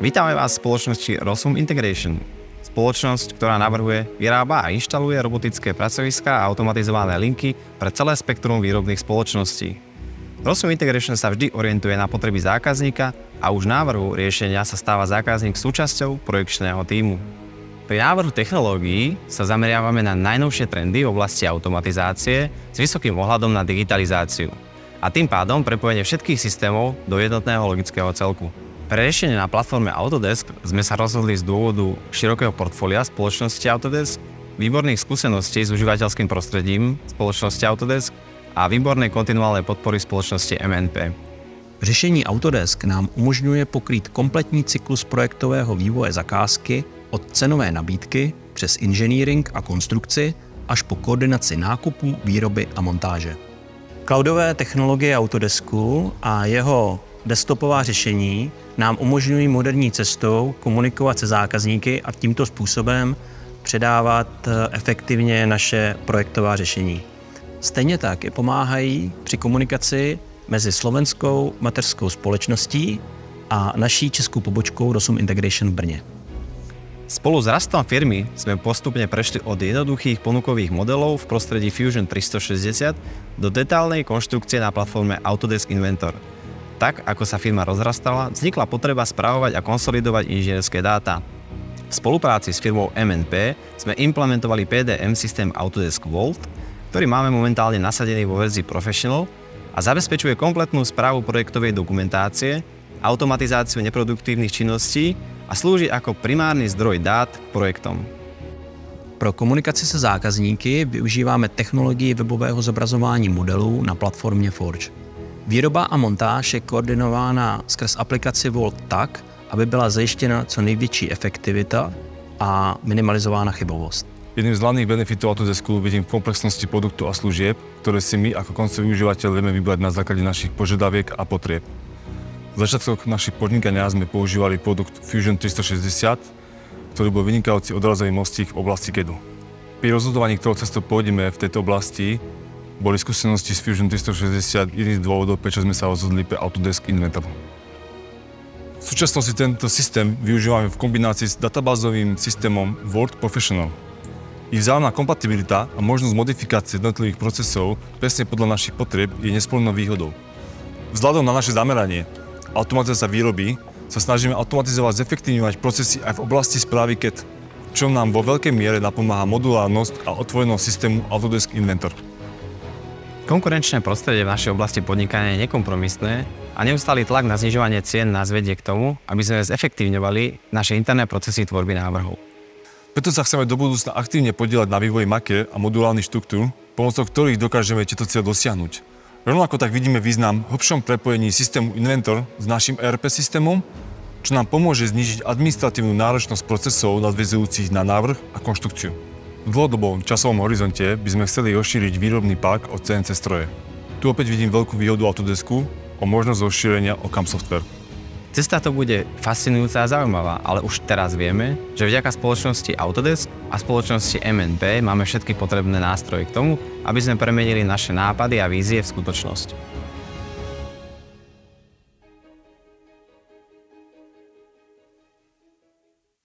Vítame vás v spoločnosti Rosum Integration. Spoločnosť, ktorá navrhuje, vyrába a inštaluje robotické pracoviská a automatizované linky pre celé spektrum výrobných spoločností. Rosum Integration sa vždy orientuje na potreby zákazníka a už návrhu riešenia sa stáva zákazník súčasťou projekčného tímu. Pri návrhu technológií sa zameriavame na najnovšie trendy v oblasti automatizácie s vysokým ohľadom na digitalizáciu a tým pádom prepojenie všetkých systémov do jednotného logického celku. Pre riešenie na platforme Autodesk sme sa rozhodli z dôvodu širokého portfólia spoločnosti Autodesk, výborných skúseností s užívateľským prostredím spoločnosti Autodesk a výbornej kontinuálnej podpory spoločnosti MNP. Řešení Autodesk nám umožňuje pokrýt kompletní cyklus projektového vývoje zakázky od cenové nabídky přes inženýring a konstrukci až po koordinaci nákupu, výroby a montáže. Cloudové technologie Autodesku a jeho desktopová řešení nám umožňují moderní cestou komunikovat se zákazníky a tímto způsobem předávat efektivně naše projektová řešení. Stejně tak i pomáhají při komunikaci mezi slovenskou mateřskou společností a naší českou pobočkou Rosum Integration v Brně. Spolu s rastom firmy sme postupne prešli od jednoduchých ponukových modelov v prostredí Fusion 360 do detálnej konštrukcie na platforme Autodesk Inventor. Tak, ako sa firma rozrastala, vznikla potreba spravovať a konsolidovať inžinierské dáta. V spolupráci s firmou MNP sme implementovali PDM systém Autodesk Vault, ktorý máme momentálne nasadený vo verzii Professional a zabezpečuje kompletnú správu projektovej dokumentácie, automatizáciu neproduktívnych činností a slúži ako primárny zdroj dát k projektom. Pro komunikaci se zákazníky využíváme technologii webového zobrazování modelů na platformě Forge. Výroba a montáž je koordinována skrz aplikaci Vault tak, aby byla zajištěna co největší efektivita a minimalizována chybovost. Jedným z hlavných benefitov Autodesku vidím v komplexnosti produktov a služieb, ktoré si my ako koncoví užívateľ vieme vybrať na základe našich požiadaviek a potrieb. V začiatkoch našich podnikania sme používali produkt Fusion 360, ktorý bol vynikajúci odrazový mostík v oblasti CAD-u. Pri rozhodovaní, ktorou cestou pôjdeme v tejto oblasti, boli skúsenosti s Fusion 360 jedným z dôvodov, prečo sme sa rozhodli pre Autodesk Inventor. V súčasnosti tento systém využívame v kombinácii s databázovým systémom Word Professional. Ich vzájomná kompatibilita a možnosť modifikácie jednotlivých procesov presne podľa našich potrieb je nespornou výhodou. Vzhľadom na naše zameranie automatizácia výroby sa snažíme automatizovať, zefektívňovať procesy aj v oblasti správy CAD, čo nám vo veľkej miere napomáha modulárnosť a otvorenosť systému Autodesk Inventor. Konkurenčné prostredie v našej oblasti podnikania je nekompromisné a neustály tlak na znižovanie cien nás vedie k tomu, aby sme zefektívňovali naše interné procesy tvorby návrhov. Preto sa chceme do budúcna aktívne podieľať na vývoji maker a modulárnych štruktúr, pomocou ktorých dokážeme tieto cieľ dosiahnuť. Rovnako tak vidíme význam v hlbšom prepojení systému Inventor s našim ERP systémom, čo nám pomôže znížiť administratívnu náročnosť procesov nadväzujúcich na návrh a konštrukciu. V dlhodobom časovom horizonte by sme chceli rozšíriť výrobný park o CNC stroje. Tu opäť vidím veľkú výhodu Autodesku o možnosť rozšírenia o CAM software. Cesta to bude fascinujúca a zaujímavá, ale už teraz vieme, že vďaka spoločnosti Autodesk a spoločnosti MNP máme všetky potrebné nástroje k tomu, aby sme premenili naše nápady a vízie v skutočnosť.